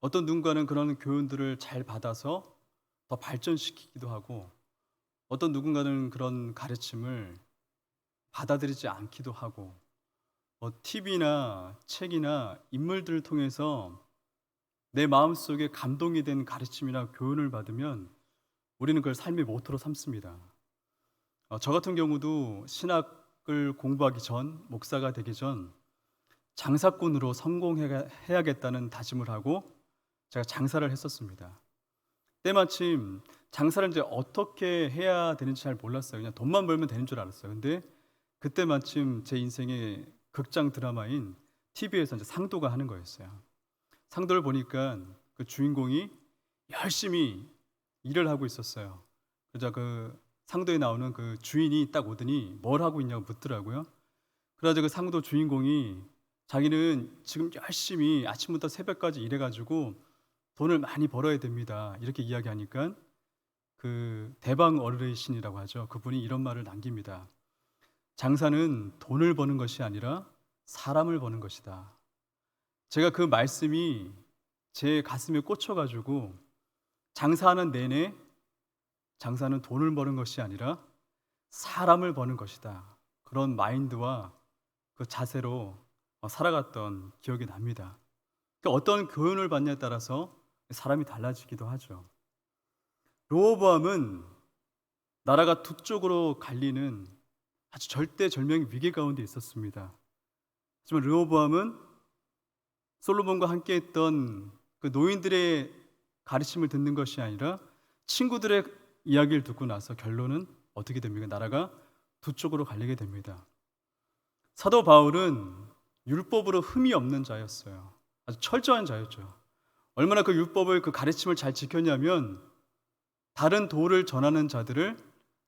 어떤 누군가는 그런 교훈들을 잘 받아서 더 발전시키기도 하고, 어떤 누군가는 그런 가르침을 받아들이지 않기도 하고, TV나 책이나 인물들을 통해서 내 마음속에 감동이 된 가르침이나 교훈을 받으면 우리는 그걸 삶의 모토로 삼습니다. 저 같은 경우도 신학을 공부하기 전, 목사가 되기 전 장사꾼으로 성공해야겠다는 다짐을 하고 제가 장사를 했었습니다. 때마침 장사를 이제 어떻게 해야 되는지 잘 몰랐어요. 그냥 돈만 벌면 되는 줄 알았어요. 근데 그때 마침 제 인생의 극장 드라마인 TV에서 이제 상도가 하는 거였어요. 상도를 보니까 그 주인공이 열심히 일을 하고 있었어요. 그래서 그 상도에 나오는 그 주인이 딱 오더니 뭘 하고 있냐고 묻더라고요. 그래서 그 상도 주인공이 자기는 지금 열심히 아침부터 새벽까지 일해가지고 돈을 많이 벌어야 됩니다. 이렇게 이야기하니까 그 대방 어르신이라고 하죠. 그분이 이런 말을 남깁니다. 장사는 돈을 버는 것이 아니라 사람을 버는 것이다. 제가 그 말씀이 제 가슴에 꽂혀가지고 장사하는 내내 장사는 돈을 버는 것이 아니라 사람을 버는 것이다. 그런 마인드와 그 자세로 살아갔던 기억이 납니다. 그러니까 어떤 교훈을 받냐에 따라서 사람이 달라지기도 하죠. 르호보암은 나라가 두 쪽으로 갈리는 아주 절대절명의 위기 가운데 있었습니다. 하지만 르호보암은 솔로몬과 함께했던 그 노인들의 가르침을 듣는 것이 아니라 친구들의 이야기를 듣고 나서 결론은 어떻게 됩니까? 나라가 두 쪽으로 갈리게 됩니다. 사도 바울은 율법으로 흠이 없는 자였어요. 아주 철저한 자였죠. 얼마나 그 율법을, 그 가르침을 잘 지켰냐면 다른 도를 전하는 자들을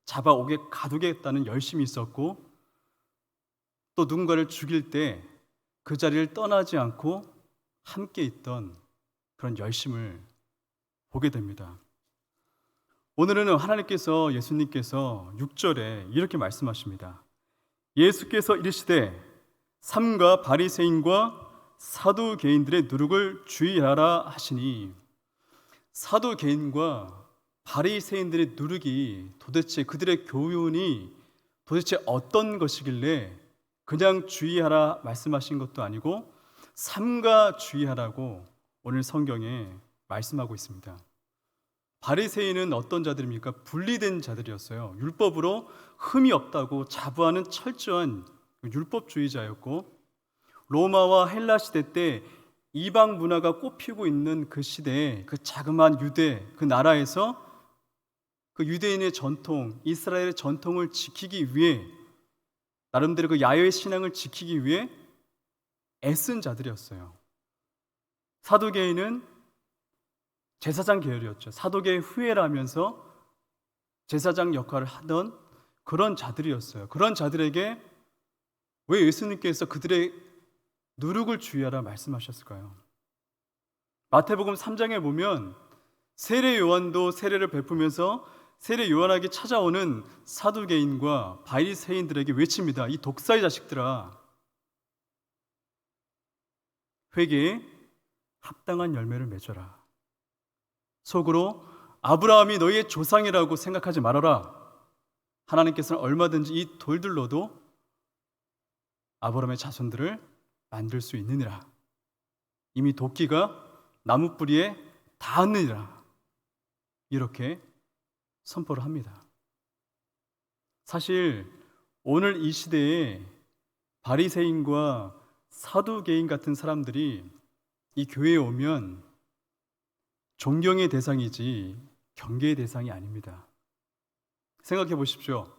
잡아오게 가두겠다는 열심이 있었고, 또 누군가를 죽일 때 그 자리를 떠나지 않고 함께 있던 그런 열심을 보게 됩니다. 오늘은 하나님께서, 예수님께서 6절에 이렇게 말씀하십니다. 예수께서 이르시되 삼가 바리새인과 사두개인들의 누룩을 주의하라 하시니, 사두개인과 바리새인들의 누룩이 도대체, 그들의 교훈이 도대체 어떤 것이길래 그냥 주의하라 말씀하신 것도 아니고 삼가 주의하라고 오늘 성경에 말씀하고 있습니다. 바리새인은 어떤 자들입니까? 분리된 자들이었어요. 율법으로 흠이 없다고 자부하는 철저한 율법주의자였고, 로마와 헬라 시대 때 이방 문화가 꽃피고 있는 그 시대에 그 자그마한 유대, 그 나라에서 그 유대인의 전통, 이스라엘의 전통을 지키기 위해, 나름대로 그 야훼 신앙을 지키기 위해 애쓴 자들이었어요. 사두개인은 제사장 계열이었죠. 사도계의 후예라면서 제사장 역할을 하던 그런 자들이었어요. 그런 자들에게 왜 예수님께서 그들의 누룩을 주의하라 말씀하셨을까요? 마태복음 3장에 보면 세례 요한도 세례를 베푸면서 세례 요한에게 찾아오는 사두개인과 바리새인들에게 외칩니다. 이 독사의 자식들아, 회개에 합당한 열매를 맺어라. 속으로 아브라함이 너희의 조상이라고 생각하지 말아라. 하나님께서는 얼마든지 이 돌들로도 아브라함의 자손들을 만들 수 있느니라. 이미 도끼가 나무 뿌리에 닿았느니라. 이렇게 선포를 합니다. 사실 오늘 이 시대에 바리새인과 사두개인 같은 사람들이 이 교회에 오면 존경의 대상이지 경계의 대상이 아닙니다. 생각해 보십시오.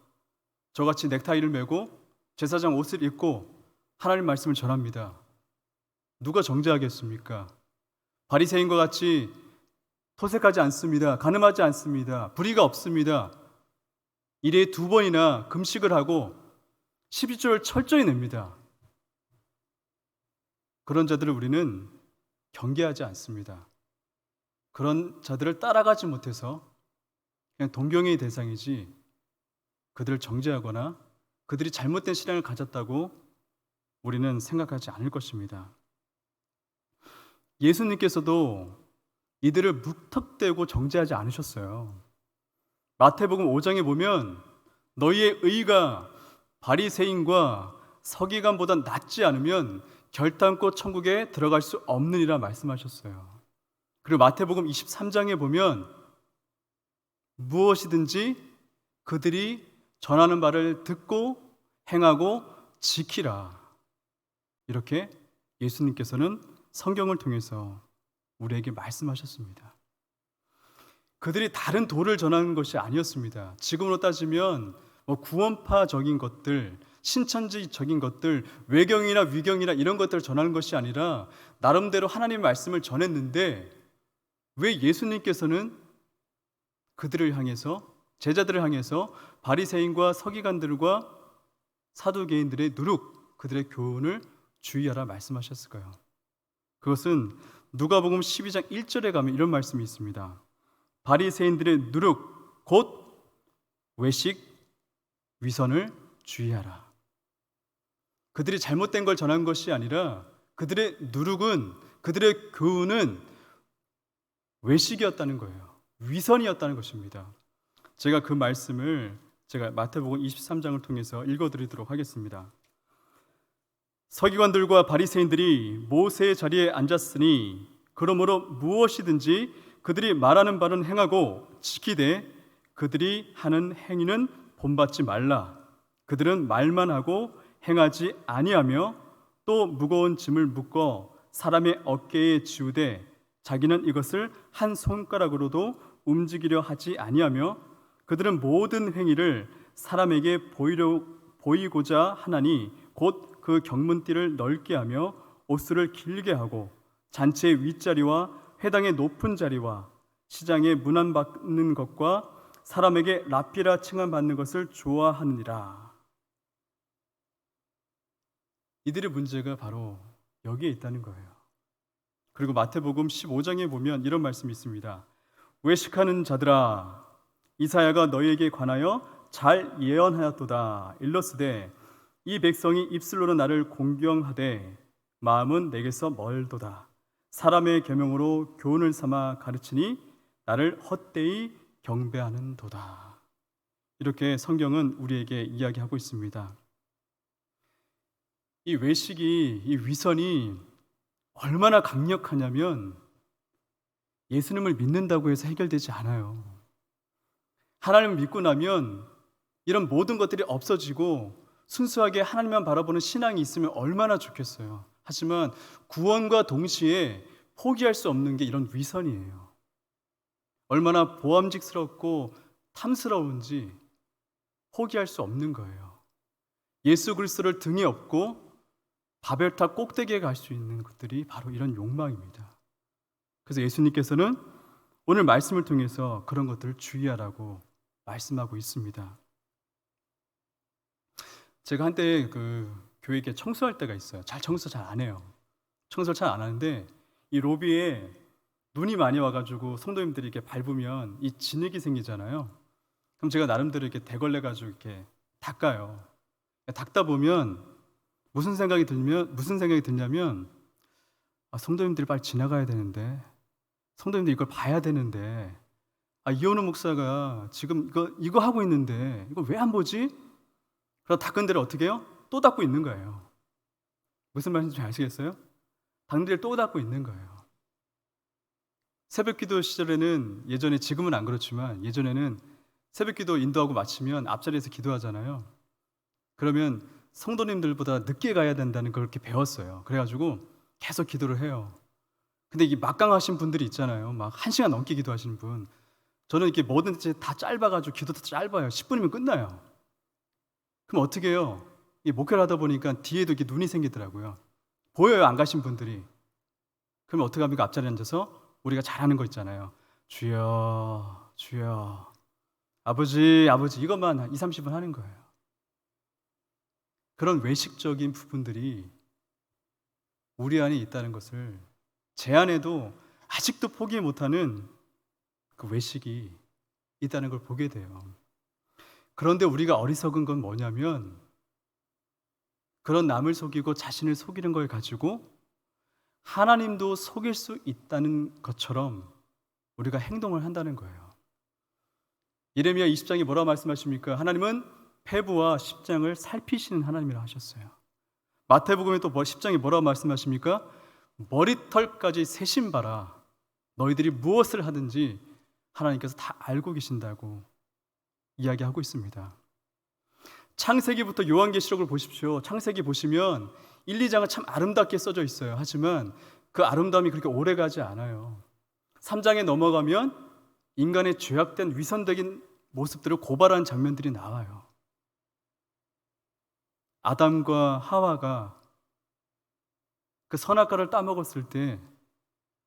저같이 넥타이를 메고 제사장 옷을 입고 하나님 말씀을 전합니다. 누가 정죄하겠습니까? 바리새인과 같이 토색하지 않습니다. 간음하지 않습니다. 불의가 없습니다. 일에 2번이나 금식을 하고 12조를 철저히 냅니다. 그런 자들을 우리는 경계하지 않습니다. 그런 자들을 따라가지 못해서 그냥 동경의 대상이지 그들을 정죄하거나 그들이 잘못된 신앙을 가졌다고 우리는 생각하지 않을 것입니다. 예수님께서도 이들을 무턱대고 정죄하지 않으셨어요. 마태복음 5장에 보면 너희의 의가 바리새인과 서기관보다 낫지 않으면 결단코 천국에 들어갈 수 없느니라 말씀하셨어요. 그리고 마태복음 23장에 보면 무엇이든지 그들이 전하는 바를 듣고 행하고 지키라. 이렇게 예수님께서는 성경을 통해서 우리에게 말씀하셨습니다. 그들이 다른 도를 전하는 것이 아니었습니다. 지금으로 따지면 구원파적인 것들, 신천지적인 것들, 외경이나 위경이나 이런 것들을 전하는 것이 아니라 나름대로 하나님의 말씀을 전했는데 왜 예수님께서는 그들을 향해서, 제자들을 향해서 바리새인과 서기관들과 사두개인들의 누룩, 그들의 교훈을 주의하라 말씀하셨을까요? 그것은 누가복음 12장 1절에 가면 이런 말씀이 있습니다. 바리새인들의 누룩 곧 외식, 위선을 주의하라. 그들이 잘못된 걸 전한 것이 아니라 그들의 누룩은, 그들의 교훈은 외식이었다는 거예요. 위선이었다는 것입니다. 제가 그 말씀을 마태복음 23장을 통해서 읽어드리도록 하겠습니다. 서기관들과 바리새인들이 모세의 자리에 앉았으니 그러므로 무엇이든지 그들이 말하는 바는 행하고 지키되 그들이 하는 행위는 본받지 말라. 그들은 말만 하고 행하지 아니하며 또 무거운 짐을 묶어 사람의 어깨에 지우되 자기는 이것을 한 손가락으로도 움직이려 하지 아니하며 그들은 모든 행위를 사람에게 보이고자 하나니 곧 그 경문띠를 넓게 하며 옷수를 길게 하고 잔치의 윗자리와 회당의 높은 자리와 시장에 문안 받는 것과 사람에게 랍비라 칭함받는 것을 좋아하느니라. 이들의 문제가 바로 여기에 있다는 거예요. 그리고 마태복음 15장에 보면 이런 말씀이 있습니다. 외식하는 자들아, 이사야가 너희에게 관하여 잘 예언하였도다. 일러스되 이 백성이 입술로는 나를 공경하되 마음은 내게서 멀도다. 사람의 계명으로 교훈을 삼아 가르치니 나를 헛되이 경배하는도다. 이렇게 성경은 우리에게 이야기하고 있습니다. 이 외식이, 이 위선이 얼마나 강력하냐면 예수님을 믿는다고 해서 해결되지 않아요. 하나님을 믿고 나면 이런 모든 것들이 없어지고 순수하게 하나님만 바라보는 신앙이 있으면 얼마나 좋겠어요. 하지만 구원과 동시에 포기할 수 없는 게 이런 위선이에요. 얼마나 보암직스럽고 탐스러운지 포기할 수 없는 거예요. 예수 그리스도를 등에 업고 바벨탑 꼭대기에 갈 수 있는 것들이 바로 이런 욕망입니다. 그래서 예수님께서는 오늘 말씀을 통해서 그런 것들을 주의하라고 말씀하고 있습니다. 제가 한때 교회에 청소할 때가 있어요. 청소 잘 안 해요. 청소를 잘 안 하는데 이 로비에 눈이 많이 와가지고 성도님들이 이렇게 밟으면 이 진흙이 생기잖아요. 그럼 제가 나름대로 이렇게 대걸레 가지고 이렇게 닦아요. 닦다 보면 무슨 생각이 들냐면 성도님들이 빨리 지나가야 되는데, 성도님들이 이걸 봐야 되는데, 이현우 목사가 지금 이거 하고 있는데 이거 왜 안 보지? 그러다 닦은 데를 어떻게 해요? 또 닦고 있는 거예요. 무슨 말인지 아시겠어요? 닦는 데를 또 닦고 있는 거예요. 새벽 기도 시절에는 예전에, 지금은 안 그렇지만 예전에는 새벽 기도 인도하고 마치면 앞자리에서 기도하잖아요. 그러면 성도님들보다 늦게 가야 된다는 걸 그렇게 배웠어요. 그래가지고 계속 기도를 해요. 근데 이게 막강하신 분들이 있잖아요. 막 1시간 넘게 기도하시는 분. 저는 이렇게 뭐든지 다 짧아가지고 기도도 짧아요. 10분이면 끝나요. 그럼 어떻게 해요? 이 목회를 하다 보니까 뒤에도 이렇게 눈이 생기더라고요. 보여요, 안 가신 분들이. 그럼 어떻게 합니까? 앞자리에 앉아서 우리가 잘하는 거 있잖아요. 주여, 주여, 아버지, 아버지, 이것만 한 20-30분 하는 거예요. 그런 외식적인 부분들이 우리 안에 있다는 것을, 제 안에도 아직도 포기 못하는 그 외식이 있다는 걸 보게 돼요. 그런데 우리가 어리석은 건 뭐냐면, 그런 남을 속이고 자신을 속이는 걸 가지고 하나님도 속일 수 있다는 것처럼 우리가 행동을 한다는 거예요. 예레미야 20장에 뭐라고 말씀하십니까? 하나님은 폐부와 십장을 살피시는 하나님이라 하셨어요. 마태복음에 또 10장에 뭐라고 말씀하십니까? 머리털까지 세신 바라. 너희들이 무엇을 하든지 하나님께서 다 알고 계신다고 이야기하고 있습니다. 창세기부터 요한계시록을 보십시오. 창세기 보시면 1, 2장은 참 아름답게 써져 있어요. 하지만 그 아름다움이 그렇게 오래가지 않아요. 3장에 넘어가면 인간의 죄악된 위선적인 모습들을 고발하는 장면들이 나와요. 아담과 하와가 그 선악과를 따먹었을 때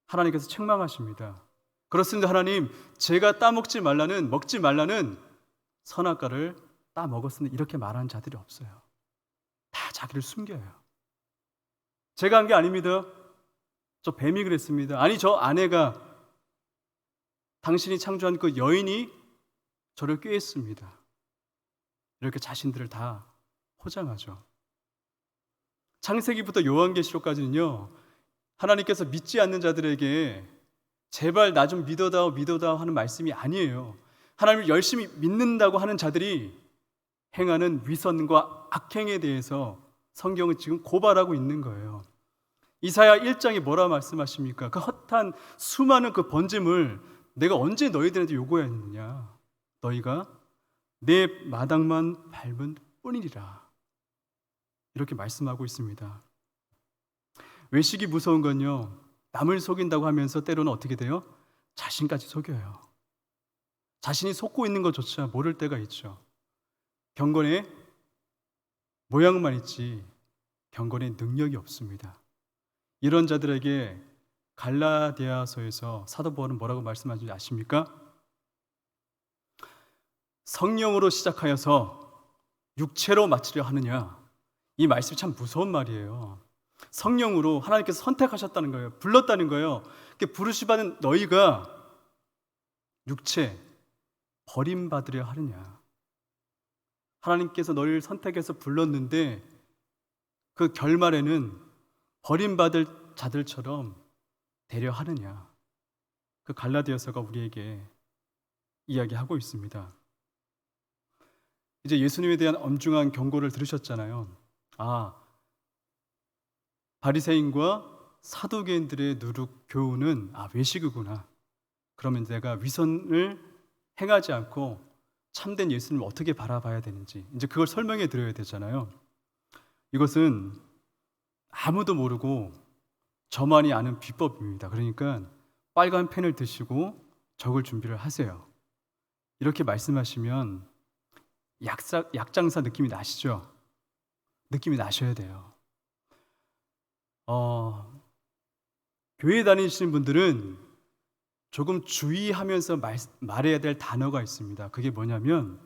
하나님께서 책망하십니다. 그렇습니다. 하나님, 제가 먹지 말라는 선악과를 따먹었으니 이렇게 말하는 자들이 없어요. 다 자기를 숨겨요. 제가 한 게 아닙니다. 저 뱀이 그랬습니다. 아니, 저 아내가, 당신이 창조한 그 여인이 저를 꾀했습니다. 이렇게 자신들을 다 포장하죠. 창세기부터 요한계시록까지는요, 하나님께서 믿지 않는 자들에게 제발 나 좀 믿어다오 하는 말씀이 아니에요. 하나님을 열심히 믿는다고 하는 자들이 행하는 위선과 악행에 대해서 성경은 지금 고발하고 있는 거예요. 이사야 1장에 뭐라 말씀하십니까? 그 헛한 수많은 그 번짐을 내가 언제 너희들한테 요구했느냐? 너희가 내 마당만 밟은 뿐이리라. 이렇게 말씀하고 있습니다. 외식이 무서운 건요, 남을 속인다고 하면서 때로는 어떻게 돼요? 자신까지 속여요. 자신이 속고 있는 것조차 모를 때가 있죠. 경건의 모양만 있지 경건의 능력이 없습니다. 이런 자들에게 갈라디아서에서 사도 바울은 뭐라고 말씀하는지 아십니까? 성령으로 시작하여서 육체로 마치려 하느냐. 이 말씀이 참 무서운 말이에요. 성령으로 하나님께서 선택하셨다는 거예요. 불렀다는 거예요. 부르시받은 너희가 육체 버림받으려 하느냐. 하나님께서 너희를 선택해서 불렀는데 그 결말에는 버림받을 자들처럼 되려 하느냐. 그 갈라디아서가 우리에게 이야기하고 있습니다. 이제 예수님에 대한 엄중한 경고를 들으셨잖아요. 바리새인과 사두개인들의 누룩 교훈은 외식이구나. 그러면 내가 위선을 행하지 않고 참된 예수님을 어떻게 바라봐야 되는지 이제 그걸 설명해 드려야 되잖아요. 이것은 아무도 모르고 저만이 아는 비법입니다. 그러니까 빨간 펜을 드시고 적을 준비를 하세요. 이렇게 말씀하시면 약장사 느낌이 나시죠? 느낌이 나셔야 돼요. 교회 다니시는 분들은 조금 주의하면서 말해야 될 단어가 있습니다. 그게 뭐냐면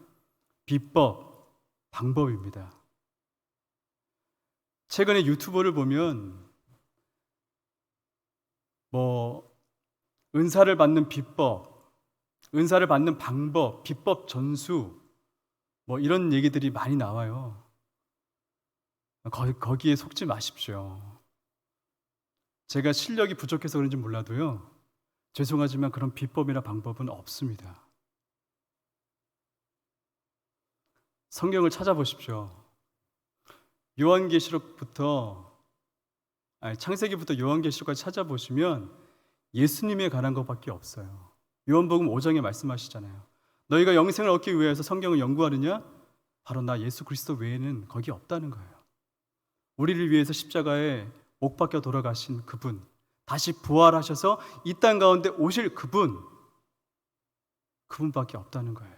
비법, 방법입니다. 최근에 유튜버를 보면 은사를 받는 비법, 은사를 받는 방법, 비법 전수 이런 얘기들이 많이 나와요. 거기에 속지 마십시오. 제가 실력이 부족해서 그런지 몰라도요, 죄송하지만 그런 비법이나 방법은 없습니다. 성경을 찾아보십시오. 창세기부터 요한계시록까지 찾아보시면 예수님에 관한 것밖에 없어요. 요한복음 5장에 말씀하시잖아요. 너희가 영생을 얻기 위해서 성경을 연구하느냐? 바로 나 예수 그리스도 외에는 거기 없다는 거예요. 우리를 위해서 십자가에 못 박혀 돌아가신 그분, 다시 부활하셔서 이 땅 가운데 오실 그분밖에 없다는 거예요.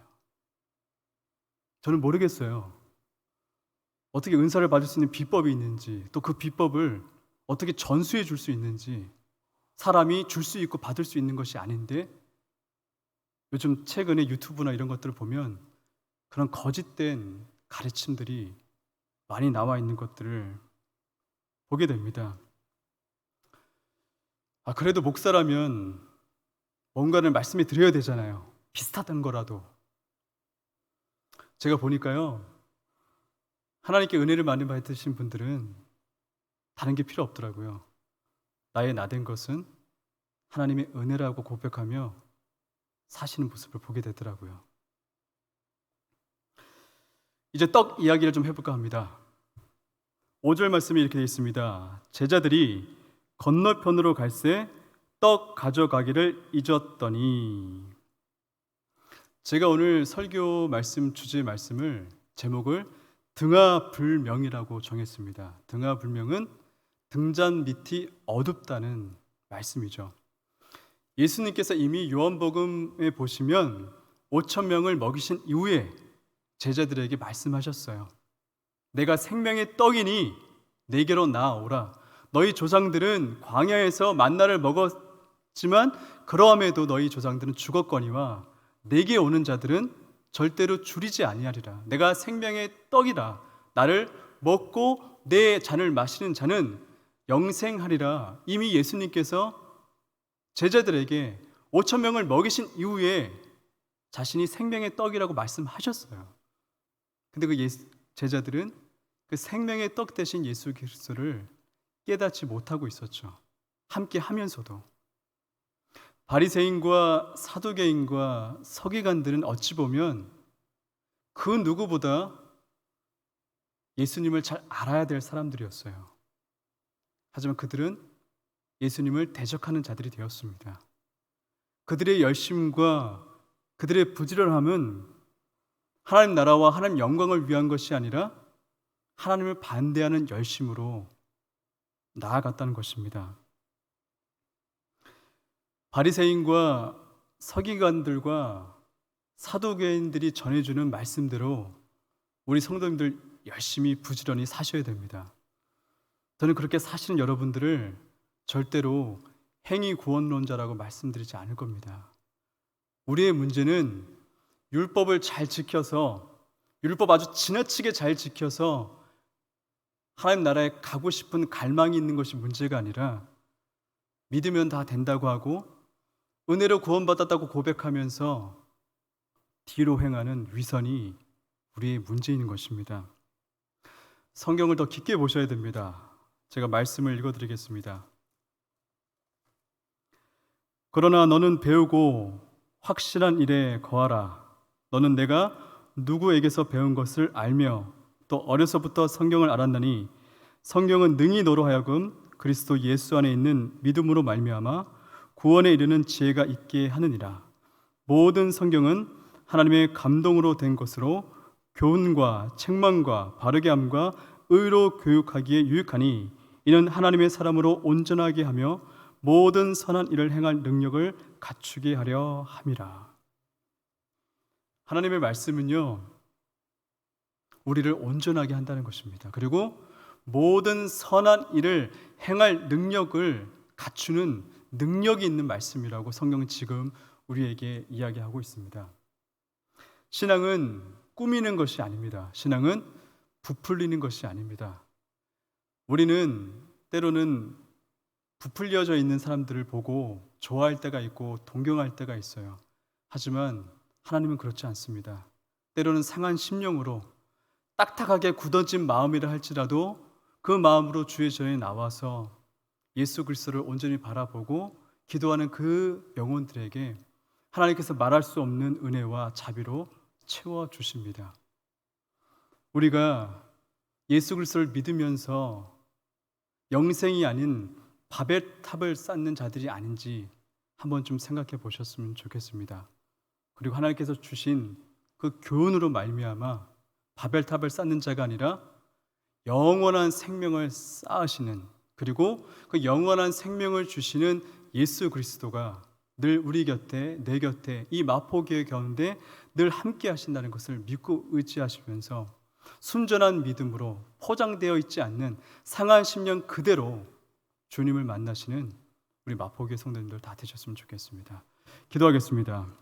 저는 모르겠어요. 어떻게 은사를 받을 수 있는 비법이 있는지, 또 그 비법을 어떻게 전수해 줄 수 있는지, 사람이 줄 수 있고 받을 수 있는 것이 아닌데 요즘 최근에 유튜브나 이런 것들을 보면 그런 거짓된 가르침들이 많이 나와 있는 것들을 보게 됩니다. 그래도 목사라면 뭔가를 말씀해 드려야 되잖아요. 비슷하던 거라도. 제가 보니까요, 하나님께 은혜를 많이 받으신 분들은 다른 게 필요 없더라고요. 나의 나된 것은 하나님의 은혜라고 고백하며 사시는 모습을 보게 되더라고요. 이제 떡 이야기를 좀 해볼까 합니다. 5절 말씀이 이렇게 되어 있습니다. 제자들이 건너편으로 갈새 떡 가져가기를 잊었더니. 제가 오늘 설교 말씀 주제 말씀을 제목을 등하불명이라고 정했습니다. 등하불명은 등잔 밑이 어둡다는 말씀이죠. 예수님께서 이미 요한복음에 보시면 5천 명을 먹이신 이후에 제자들에게 말씀하셨어요. 내가 생명의 떡이니 내게로 나아오라. 너희 조상들은 광야에서 만나를 먹었지만 그러함에도 너희 조상들은 죽었거니와 내게 오는 자들은 절대로 줄이지 아니하리라. 내가 생명의 떡이라. 나를 먹고 내 잔을 마시는 자는 영생하리라. 이미 예수님께서 제자들에게 5천 명을 먹이신 이후에 자신이 생명의 떡이라고 말씀하셨어요. 근데 그 제자들은 그 생명의 떡 대신 예수 그리스도를 깨닫지 못하고 있었죠. 함께 하면서도. 바리새인과 사두개인과 서기관들은 어찌 보면 그 누구보다 예수님을 잘 알아야 될 사람들이었어요. 하지만 그들은 예수님을 대적하는 자들이 되었습니다. 그들의 열심과 그들의 부지런함은 하나님 나라와 하나님 영광을 위한 것이 아니라 하나님을 반대하는 열심으로 나아갔다는 것입니다. 바리새인과 서기관들과 사두개인들이 전해주는 말씀대로 우리 성도님들 열심히 부지런히 사셔야 됩니다. 저는 그렇게 사시는 여러분들을 절대로 행위 구원론자라고 말씀드리지 않을 겁니다. 우리의 문제는 율법을 잘 지켜서, 율법 아주 지나치게 잘 지켜서 하나님 나라에 가고 싶은 갈망이 있는 것이 문제가 아니라 믿으면 다 된다고 하고 은혜로 구원받았다고 고백하면서 뒤로 행하는 위선이 우리의 문제인 것입니다. 성경을 더 깊게 보셔야 됩니다. 제가 말씀을 읽어드리겠습니다. 그러나 너는 배우고 확실한 일에 거하라. 너는 내가 누구에게서 배운 것을 알며 또 어려서부터 성경을 알았나니 성경은 능히 너로 하여금 그리스도 예수 안에 있는 믿음으로 말미암아 구원에 이르는 지혜가 있게 하느니라. 모든 성경은 하나님의 감동으로 된 것으로 교훈과 책망과 바르게 함과 의로 교육하기에 유익하니 이는 하나님의 사람으로 온전하게 하며 모든 선한 일을 행할 능력을 갖추게 하려 함이라. 하나님의 말씀은요, 우리를 온전하게 한다는 것입니다. 그리고 모든 선한 일을 행할 능력을 갖추는 능력이 있는 말씀이라고 성경은 지금 우리에게 이야기하고 있습니다. 신앙은 꾸미는 것이 아닙니다. 신앙은 부풀리는 것이 아닙니다. 우리는 때로는 부풀려져 있는 사람들을 보고 좋아할 때가 있고 동경할 때가 있어요. 하지만 하나님은 그렇지 않습니다. 때로는 상한 심령으로 딱딱하게 굳어진 마음이라 할지라도 그 마음으로 주의 전에 나와서 예수 그리스도를 온전히 바라보고 기도하는 그 영혼들에게 하나님께서 말할 수 없는 은혜와 자비로 채워주십니다. 우리가 예수 그리스도를 믿으면서 영생이 아닌 바벨탑을 쌓는 자들이 아닌지 한번 좀 생각해 보셨으면 좋겠습니다. 그리고 하나님께서 주신 그 교훈으로 말미암아 바벨탑을 쌓는 자가 아니라 영원한 생명을 쌓으시는, 그리고 그 영원한 생명을 주시는 예수 그리스도가 늘 우리 곁에, 내 곁에, 이 마포교회 가운데 늘 함께 하신다는 것을 믿고 의지하시면서 순전한 믿음으로 포장되어 있지 않는 상한 심령 그대로 주님을 만나시는 우리 마포교회 성도님들 다 되셨으면 좋겠습니다. 기도하겠습니다.